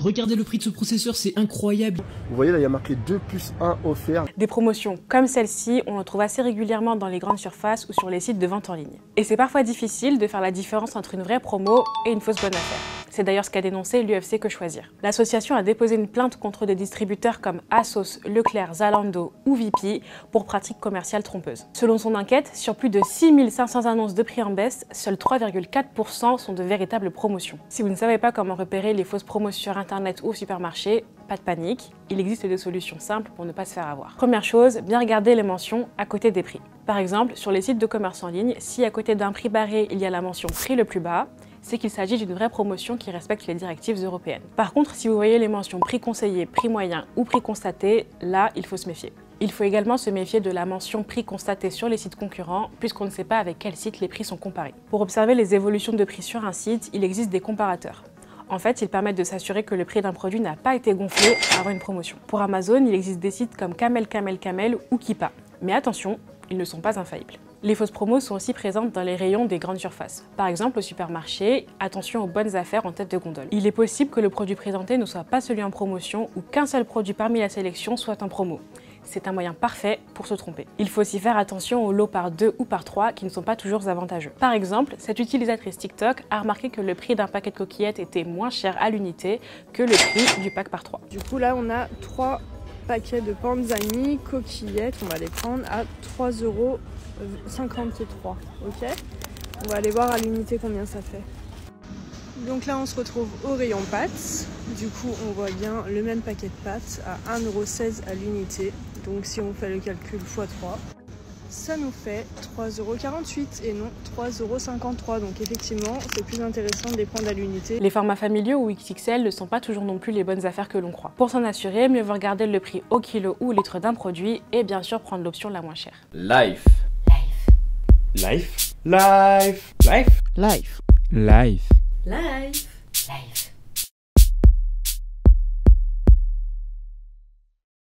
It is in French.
Regardez le prix de ce processeur, c'est incroyable. Vous voyez là, il y a marqué 2 plus 1 offert. Des promotions comme celle-ci, on le trouve assez régulièrement dans les grandes surfaces ou sur les sites de vente en ligne. Et c'est parfois difficile de faire la différence entre une vraie promo et une fausse bonne affaire. C'est d'ailleurs ce qu'a dénoncé l'UFC Que Choisir. L'association a déposé une plainte contre des distributeurs comme Asos, Leclerc, Zalando ou Vipi pour pratiques commerciales trompeuses. Selon son enquête, sur plus de 6500 annonces de prix en baisse, seuls 3,4% sont de véritables promotions. Si vous ne savez pas comment repérer les fausses promos sur internet ou au supermarché, pas de panique, il existe des solutions simples pour ne pas se faire avoir. Première chose, bien regarder les mentions à côté des prix. Par exemple, sur les sites de commerce en ligne, si à côté d'un prix barré, il y a la mention prix le plus bas, c'est qu'il s'agit d'une vraie promotion qui respecte les directives européennes. Par contre, si vous voyez les mentions prix conseillé, prix moyen ou prix constaté, là, il faut se méfier. Il faut également se méfier de la mention prix constaté sur les sites concurrents, puisqu'on ne sait pas avec quel site les prix sont comparés. Pour observer les évolutions de prix sur un site, il existe des comparateurs. En fait, ils permettent de s'assurer que le prix d'un produit n'a pas été gonflé avant une promotion. Pour Amazon, il existe des sites comme Camel ou Keepa. Mais attention, ils ne sont pas infaillibles. Les fausses promos sont aussi présentes dans les rayons des grandes surfaces. Par exemple, au supermarché, attention aux bonnes affaires en tête de gondole. Il est possible que le produit présenté ne soit pas celui en promotion ou qu'un seul produit parmi la sélection soit en promo. C'est un moyen parfait pour se tromper. Il faut aussi faire attention aux lots par 2 ou par 3 qui ne sont pas toujours avantageux. Par exemple, cette utilisatrice TikTok a remarqué que le prix d'un paquet de coquillettes était moins cher à l'unité que le prix du pack par 3. Du coup là on a 3 paquets de Panzani coquillettes, on va les prendre à 3,53 €, ok. On va aller voir à l'unité combien ça fait. Donc là on se retrouve au rayon pâtes, du coup on voit bien le même paquet de pâtes à 1,16 € à l'unité, donc si on fait le calcul x 3, ça nous fait 3,48 € et non 3,53 €, donc effectivement c'est plus intéressant de les prendre à l'unité. Les formats familiaux ou XXL ne sont pas toujours non plus les bonnes affaires que l'on croit. Pour s'en assurer, mieux vaut regarder le prix au kilo ou au litre d'un produit et bien sûr prendre l'option la moins chère. Life. Life. Life. Life. Life. Life. Life.